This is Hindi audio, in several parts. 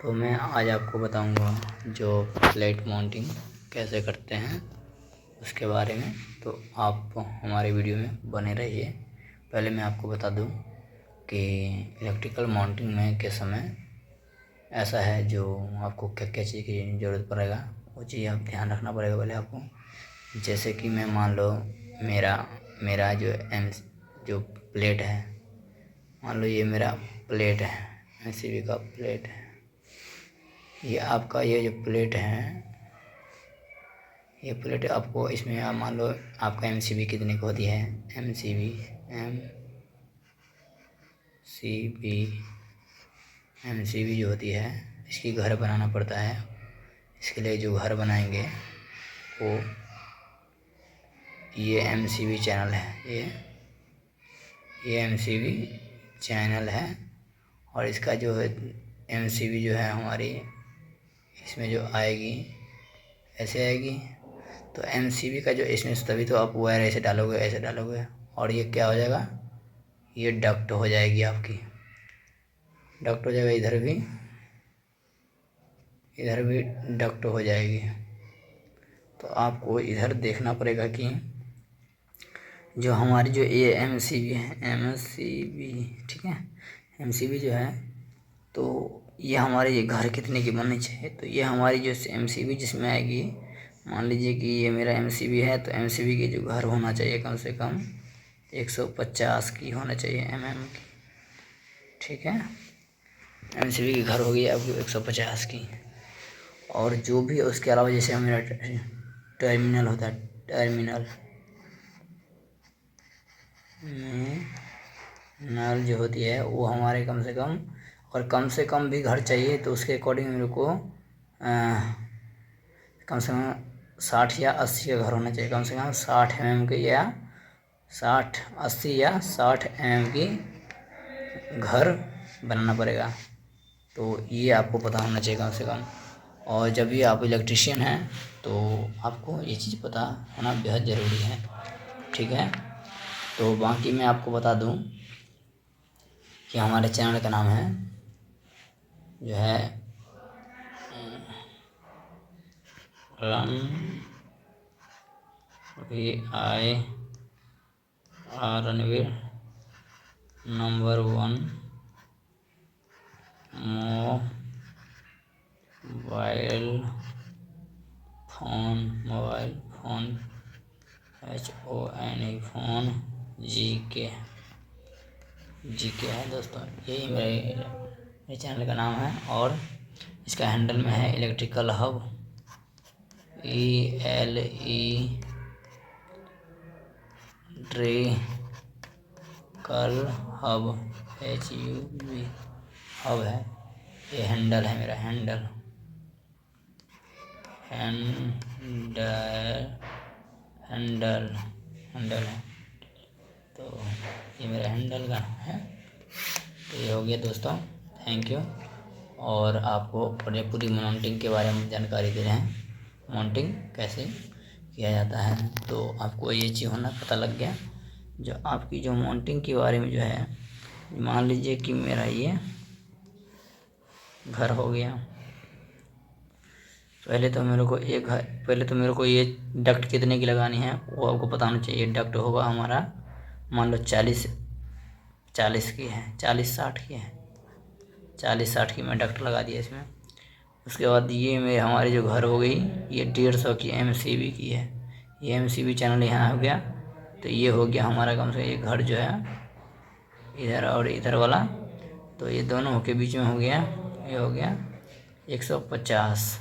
तो मैं आज आपको बताऊंगा जो प्लेट माउंटिंग कैसे करते हैं उसके बारे में। तो आप हमारे वीडियो में बने रहिए। पहले मैं आपको बता दूं कि इलेक्ट्रिकल माउंटिंग में के समय ऐसा है जो आपको क्या क्या चीज़ की ज़रूरत पड़ेगा, वो चीज़ आप ध्यान रखना पड़ेगा पहले आपको। जैसे कि मैं मान लो मेरा मेरा जो प्लेट है, मान लो ये मेरा प्लेट है, एमसीबी का प्लेट है। ये आपका ये जो प्लेट है, ये प्लेट आपको इसमें आप मान लो आपका एमसीबी कितने की होती है। एमसीबी एमसीबी जो होती है इसकी घर बनाना पड़ता है। इसके लिए जो घर बनाएंगे वो ये एमसीबी चैनल है, ये एमसीबी चैनल है। और इसका जो है एमसीबी जो है हमारी इसमें जो आएगी ऐसे आएगी। तो एमसीबी का जो इसमें तभी तो आप वायर ऐसे डालोगे और ये क्या हो जाएगा, ये डक्ट हो जाएगी आपकी, डक्ट हो जाएगा। इधर भी डक्ट हो जाएगी। तो आपको इधर देखना पड़ेगा कि जो हमारी जो ये एमसीबी है, ठीक है, एमसीबी जो है तो ये हमारे ये घर कितने की बननी चाहिए। तो ये हमारी जो एमसीबी जिसमें आएगी, मान लीजिए कि ये मेरा एमसीबी है, तो एमसीबी की जो घर होना चाहिए कम से कम 150 की होना चाहिए की, ठीक है। एमसीबी की घर होगी आपकी 150 की। और जो भी उसके अलावा जैसे मेरा टर्मिनल होता है, टर्मिनल नल जो होती है वो हमारे कम से कम भी घर चाहिए। तो उसके अकॉर्डिंग मेरे को कम से कम 60 या 80 का घर होना चाहिए। कम से कम 60 mm के या 80 या 60 mm की घर बनाना पड़ेगा। तो ये आपको पता होना चाहिए कम से कम। और जब भी आप इलेक्ट्रिशियन हैं तो आपको ये चीज़ पता होना बेहद ज़रूरी है, ठीक है। तो बाकी मैं आपको बता दूं कि हमारे चैनल का नाम है जो है Ranveer number 1 mobile phone phone GK है दोस्तों। यही मेरे चैनल का नाम है। और इसका हैंडल में है electrical hub, electrical hub HUB hub है। ये हैंडल है मेरा, हैंडल है। तो ये मेरा हैंडल का है। तो ये हो गया दोस्तों, थैंक यू। और आपको पूरी माउंटिंग के बारे में जानकारी दे रहे हैं, माउंटिंग कैसे किया जाता है। तो आपको ये चीज़ होना पता लग गया। जो आपकी जो माउंटिंग के बारे में जो है, मान लीजिए कि मेरा ये घर हो गया। पहले तो मेरे को ये डक्ट कितने की लगानी है वो आपको पता होना चाहिए। डक्ट होगा हमारा मान लो 40 की है, 40-60 की है, 40-60 की मैं डक्ट लगा दिया इसमें। उसके बाद ये हमारी जो घर हो गई ये 150 की एमसीबी की है। ये एमसीबी चैनल यहाँ हो गया। तो ये हो गया हमारा कम से कम ये घर जो है इधर और इधर वाला, तो ये दोनों के बीच में हो गया, ये हो गया 150।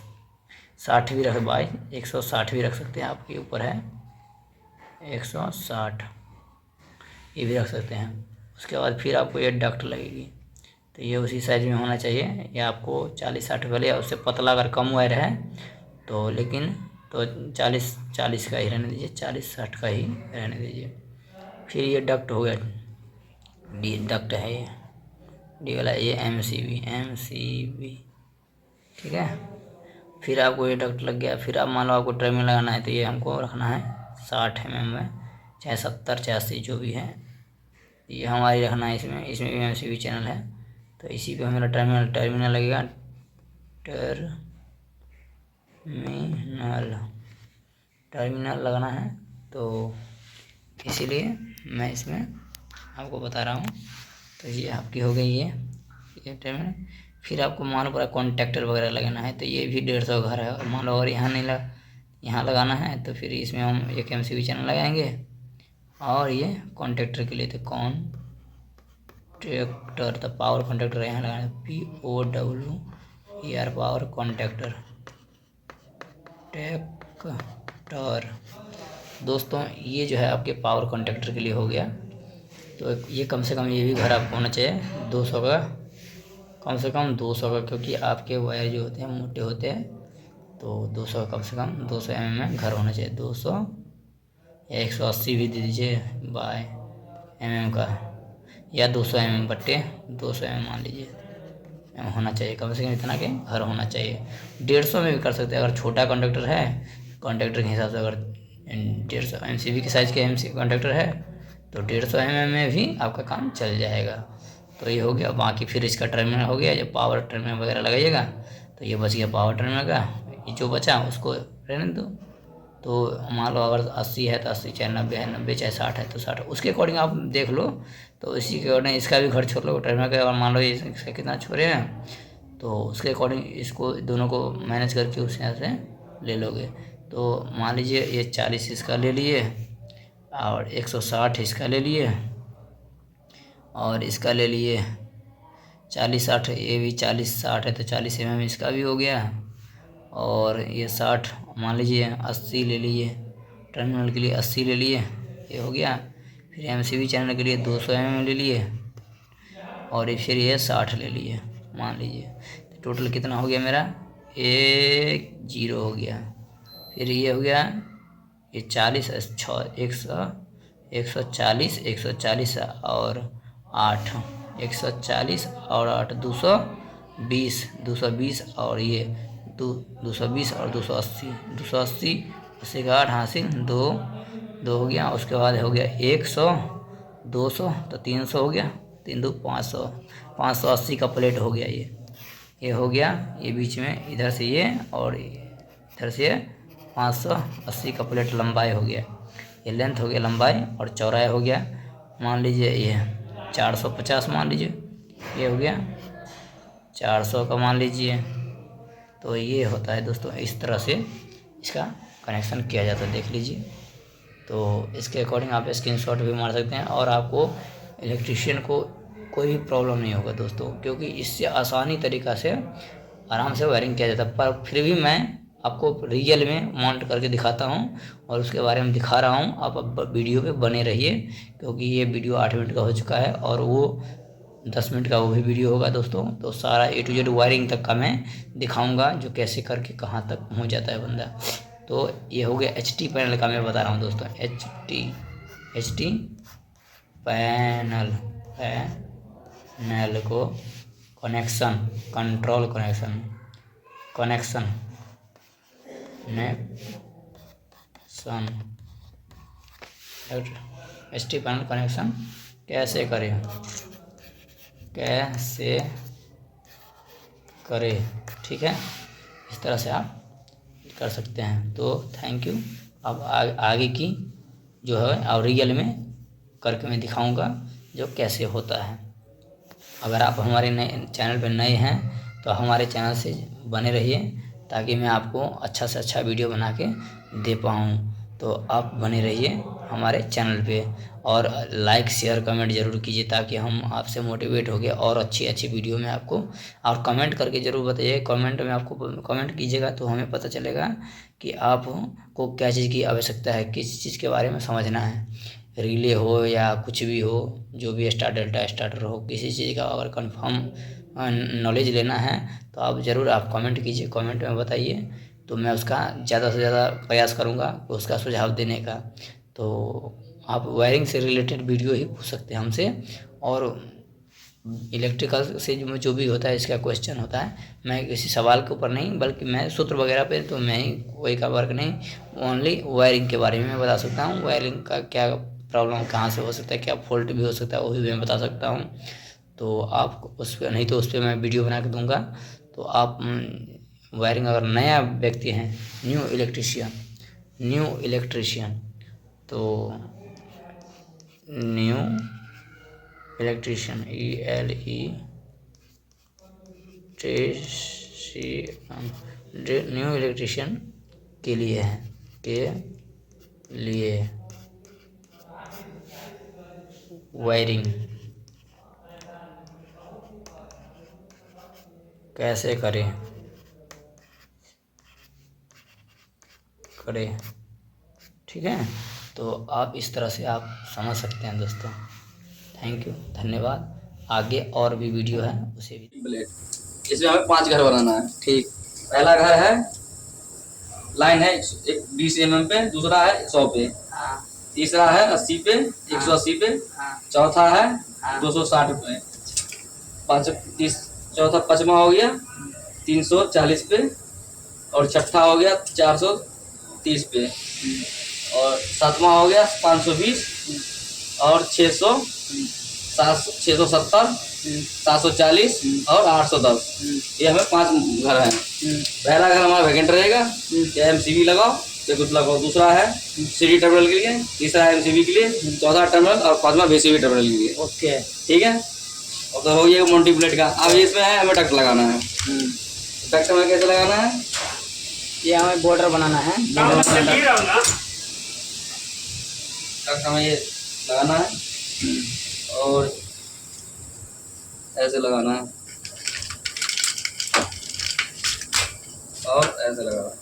60 भी रख भाई, 160 भी रख सकते हैं, आपके ऊपर है 160 ये भी रख सकते हैं। उसके बाद फिर आपको ये डक्ट लगेगी। तो ये उसी साइज में होना चाहिए, या आपको 40-60 वाले या उससे पतला अगर कम वायर है तो लेकिन तो 40 का ही रहने दीजिए, 40-60 का ही रहने दीजिए। फिर ये डक्ट हो गया, डी डक्ट है ये, डी वाला ये एमसीबी, ठीक है। फिर आपको ये डक्ट लग गया। फिर आप मान लो आपको टर्मिनल लगाना है, तो ये हमको रखना है 60 mm में, चाहे 70 चाहे 80 जो भी है, ये हमारी रखना है। इसमें भी एमसीबी चैनल है। तो इसी पे मेरा टर्मिनल लगेगा टर्मिनल लगाना है, तो इसीलिए मैं इसमें आपको बता रहा हूँ। तो ये आपकी हो गई ये टर्मिनल। फिर आपको मान लो पूरा कॉन्टैक्टर वगैरह लगाना है, तो ये भी 150 घर है। और मान लो अगर यहाँ लगाना है तो फिर इसमें हम एक MCB चैनल लगाएंगे। और ये कॉन्टैक्टर के लिए तो कॉन्टैक्टर, तो पावर कॉन्टैक्टर यहाँ लगाना है, POWER पावर कॉन्टैक्टर दोस्तों। ये जो है आपके पावर कॉन्टैक्टर के लिए हो गया। तो ये कम से कम ये भी घर आपको होना चाहिए 200 का, कम से कम 200 का, क्योंकि आपके वायर जो होते हैं मोटे होते हैं। तो 200 कम से कम 200 mm में घर होना चाहिए। 200 या 180 भी दे दीजिए बाय mm का, या 200 mm बट्टे 200 mm मान लीजिए होना चाहिए। कम से कम इतना के घर होना चाहिए। 150 में भी कर सकते हैं अगर छोटा कॉन्टैक्टर है। कॉन्टैक्टर के हिसाब से अगर 150 MCB के साइज़ के कॉन्टैक्टर है तो 150 mm में भी आपका काम चल जाएगा। तो ये हो गया। बाकी फिर इसका टर्मिनल हो गया। जब पावर टर्मिनल वगैरह लगाइएगा तो ये बच गया पावर टर्मिनल का। ये जो बचा उसको रहने दो। तो मान लो अगर 80 है तो 80, चाहे 90 है 90, चाहे 60 है तो 60, उसके अकॉर्डिंग आप देख लो। तो इसी के अकॉर्डिंग इसका भी घर छोड़ लो टर्मिनल का। और मान लो इसका कितना छोड़े हैं तो उसके अकॉर्डिंग इसको दोनों को मैनेज करके उस यहाँ से ले लोगे। तो मान लीजिए ये 40 इसका ले लिए और 160 इसका ले लिए और इसका ले लिए 40-60, ये भी 40-60 है तो 40 mm इसका भी हो गया। और ये 60 मान लीजिए 80 ले लिए, टर्मिनल के लिए 80 ले लिए, ये हो गया। फिर MCB चैनल के लिए 200 mm ले लिए और फिर ये 60 ले लिए मान लीजिए। तो टोटल कितना हो गया मेरा 10 हो गया। फिर ये हो गया ये 40 140 140 और 8 140 और 8 220 और ये 220 और 280 80 का 8 हासिल 2 हो गया। उसके बाद हो गया 100 200 तो 300 हो गया, 3 2 500 580 का प्लेट हो गया। ये हो गया। ये बीच में इधर से ये और इधर से 580 का प्लेट लंबाई हो गया। ये लेंथ हो गया लंबाई और चौड़ाई हो गया। मान लीजिए ये 450 मान लीजिए, ये हो गया 400 का मान लीजिए। तो ये होता है दोस्तों, इस तरह से इसका कनेक्शन किया जाता है, देख लीजिए। तो इसके अकॉर्डिंग आप स्क्रीनशॉट भी मार सकते हैं और आपको इलेक्ट्रिशियन को कोई भी प्रॉब्लम नहीं होगा दोस्तों, क्योंकि इससे आसानी तरीक़ा से आराम से वायरिंग किया जाता है। पर फिर भी मैं आपको रियल में माउंट करके दिखाता हूँ और उसके बारे में दिखा रहा हूँ। आप अब वीडियो पे बने रहिए, क्योंकि ये वीडियो 8 मिनट का हो चुका है और वो 10 मिनट का वो भी वीडियो होगा दोस्तों। तो सारा A to Z वायरिंग तक का मैं दिखाऊंगा, जो कैसे करके कहाँ तक पहुँच जाता है बंदा। तो ये हो गया HT पैनल का मैं बता रहा हूँ दोस्तों। HT पैनल को connection, control connection HT panel connection कैसे करें, ठीक है। इस तरह से आप कर सकते हैं। तो थैंक यू। अब आगे की जो है और रियल में करके मैं दिखाऊंगा जो कैसे होता है। अगर आप हमारे नए चैनल पर नए हैं तो हमारे चैनल से बने रहिए, ताकि मैं आपको अच्छा से अच्छा वीडियो बना के दे पाऊँ। तो आप बने रहिए हमारे चैनल पे और लाइक शेयर कमेंट ज़रूर कीजिए, ताकि हम आपसे मोटिवेट हो गए और अच्छी वीडियो में आपको। और कमेंट करके ज़रूर बताइए। कमेंट में आपको कमेंट कीजिएगा तो हमें पता चलेगा कि आपको क्या चीज़ की आवश्यकता है, किस चीज़ के बारे में समझना है। रिले हो या कुछ भी हो, जो भी डेल्टा स्टार्टर हो, किसी चीज़ का अगर कंफर्म नॉलेज लेना है तो आप ज़रूर आप कमेंट कीजिए, कमेंट में बताइए। तो मैं उसका ज़्यादा से ज़्यादा प्रयास करूँगा उसका सुझाव देने का। तो आप वायरिंग से रिलेटेड वीडियो ही पूछ सकते हैं हमसे। और इलेक्ट्रिकल से जो भी होता है, इसका क्वेश्चन होता है, मैं किसी सवाल के ऊपर नहीं, बल्कि मैं सूत्र वगैरह पे तो मैं ही कोई का वर्क नहीं, ओनली वायरिंग के बारे में मैं बता सकता हूँ। वायरिंग का क्या प्रॉब्लम कहाँ से हो सकता है, क्या फॉल्ट भी हो सकता है, वो भी मैं बता सकता हूँ। तो आप उस पर नहीं तो उस पर मैं वीडियो बना के दूँगा। तो आप वायरिंग अगर नया व्यक्ति हैं, न्यू इलेक्ट्रिशियन तो न्यू इलेक्ट्रिशियन न्यू इलेक्ट्रिशियन के लिए है, वायरिंग कैसे करें ठीक है। तो आप इस तरह से आप समझ सकते हैं दोस्तों। थैंक यू, धन्यवाद। आगे और भी वीडियो है, उसे भी ब्लेड। इसमें हमें 5 घर बनाना है। ठीक, पहला घर है, लाइन है 20 mm पे, दूसरा है 100 पे, तीसरा है 80 पे, 180 पे, चौथा है 260 पे, चौथा 5वां हो गया 340 पे, और छठा हो गया 430 पे, और 7वां हो गया 520, और 670, 740 और 810। ये हमें 5 घर हैं। पहला घर हमारा वैकेंट रहेगा, या MCB लगाओ या कुछ लगाओ। दूसरा है CD टर्मिनल के लिए, तीसरा है MCB के लिए, चौथा टर्मिनल और 5वां VCB टर्मिनल के लिए। ओके, ठीक है। और तो हो गया मोंटी प्लेट का। अब इसमें है हमें डक्ट लगाना है। डक्ट हमें कैसे लगाना है? ये हमें बॉर्डर बनाना है। डक्ट हमें ये लगाना है और ऐसे लगाना है और ऐसे लगाना है।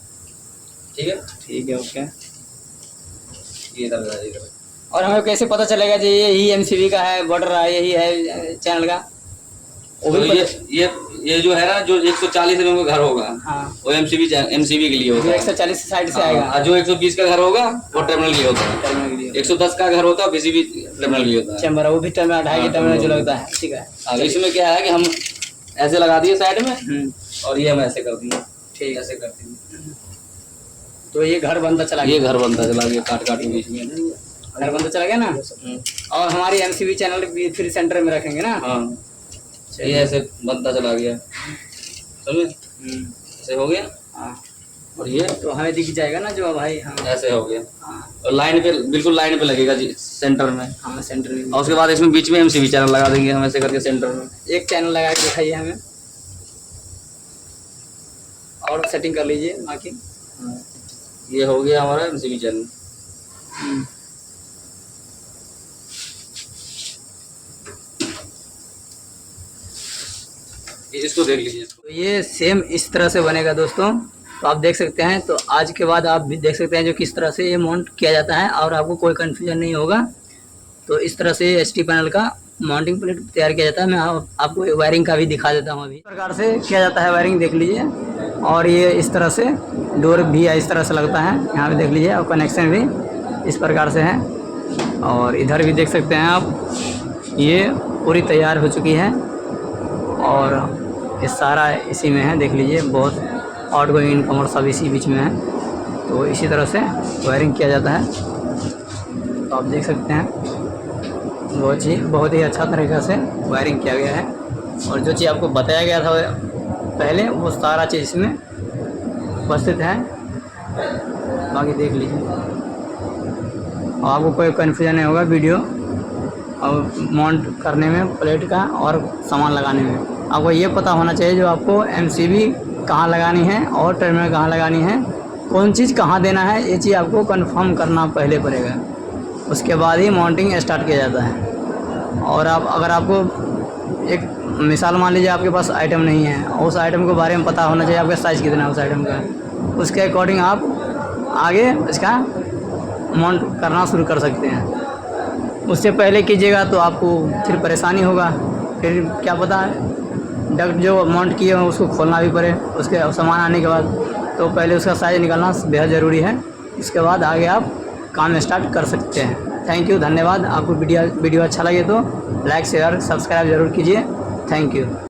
ठीक है, ठीक है, ओके। ये इधर लगाइएगा। और हमें कैसे पता चलेगा जी यही MCB का है बॉर्डर, यही है चैनल का? तो ये जो है ना, जो 140 mm का घर होगा, हाँ, वो MCB के लिए होगा। 140 साइड से आएगा। और जो 120 का घर होगा वो टर्मिनल के लिए होता है। 110 का घर होता है VCB टर्मिनल के लिए होता है। चैम्बर वो भी टर्मिनल 2.5 टर्मिनल जो लगता है। ठीक है। अब इसमें क्या है कि हम ऐसे लगा दिए साइड में, और ये हम ऐसे कर दिए। ठीक, ऐसे कर दिए तो ये घर बनता चला गया। ये घर बनता चला गया, काट के बीच में घर बनता चला गया ना। और हमारी MCB चैनल भी फिर सेंटर में रखेंगे ना। हाँ, ये ऐसे बनता चला गया, समझे? ऐसे हो गया। हाँ, और ये तो हमें दिख जाएगा ना जो भाई। हाँ, ऐसे हो गया। हाँ, और लाइन पे, बिल्कुल लाइन पे लगेगा जी, सेंटर में। हाँ, सेंटर में। और उसके बाद इसमें बीच में MCB चैनल लगा देंगे हम, ऐसे करके सेंटर में एक चैनल लगा के दिखाइए हमें, और सेटिंग कर लीजिए बाकी। हाँ, ये हो गया हमारा MCB चैनल। इसको देख लीजिए। तो ये सेम इस तरह से बनेगा दोस्तों। तो आप देख सकते हैं। तो आज के बाद आप भी देख सकते हैं जो किस तरह से ये माउंट किया जाता है, और आपको कोई कन्फ्यूजन नहीं होगा। तो इस तरह से ST पैनल का माउंटिंग प्लेट तैयार किया जाता है। मैं आपको वायरिंग का भी दिखा देता हूँ। अभी इस प्रकार से किया जाता है वायरिंग, देख लीजिए। और ये इस तरह से डोर भी इस तरह से लगता है, यहाँ पे देख लीजिए। और कनेक्शन भी इस प्रकार से है। और इधर भी देख सकते हैं आप, ये पूरी तैयार हो चुकी है। और ये सारा इसी में है, देख लीजिए। बहुत आउट गोइंग इनकम और सब इसी बीच में है। तो इसी तरह से वायरिंग किया जाता है। तो आप देख सकते हैं बहुत ही अच्छा तरीक़ा से वायरिंग किया गया है। और जो चीज़ आपको बताया गया था पहले, वो सारा चीज़ इसमें उपस्थित है। बाकी देख लीजिए, और आपको कोई कन्फ्यूजन नहीं होगा वीडियो और माउंट करने में प्लेट का और सामान लगाने में। आपको ये पता होना चाहिए जो आपको MCB कहाँ लगानी है और टर्मिनल कहाँ लगानी है, कौन चीज़ कहाँ देना है, ये चीज़ आपको कंफर्म करना पहले पड़ेगा। उसके बाद ही माउंटिंग स्टार्ट किया जाता है। और अगर आपको एक मिसाल मान लीजिए, आपके पास आइटम नहीं है, उस आइटम के बारे में पता होना चाहिए, आपका साइज़ कितना है उस आइटम का, उसके अकॉर्डिंग आप आगे इसका माउंट करना शुरू कर सकते हैं। उससे पहले कीजिएगा तो आपको फिर परेशानी होगा। फिर क्या पता है डक्ट जो माउंट किए हो उसको खोलना भी पड़े उसके सामान आने के बाद। तो पहले उसका साइज़ निकालना बेहद ज़रूरी है। इसके बाद आगे आप काम स्टार्ट कर सकते हैं। थैंक यू, धन्यवाद। आपको वीडियो अच्छा लगे तो लाइक शेयर सब्सक्राइब ज़रूर कीजिए। Thank you.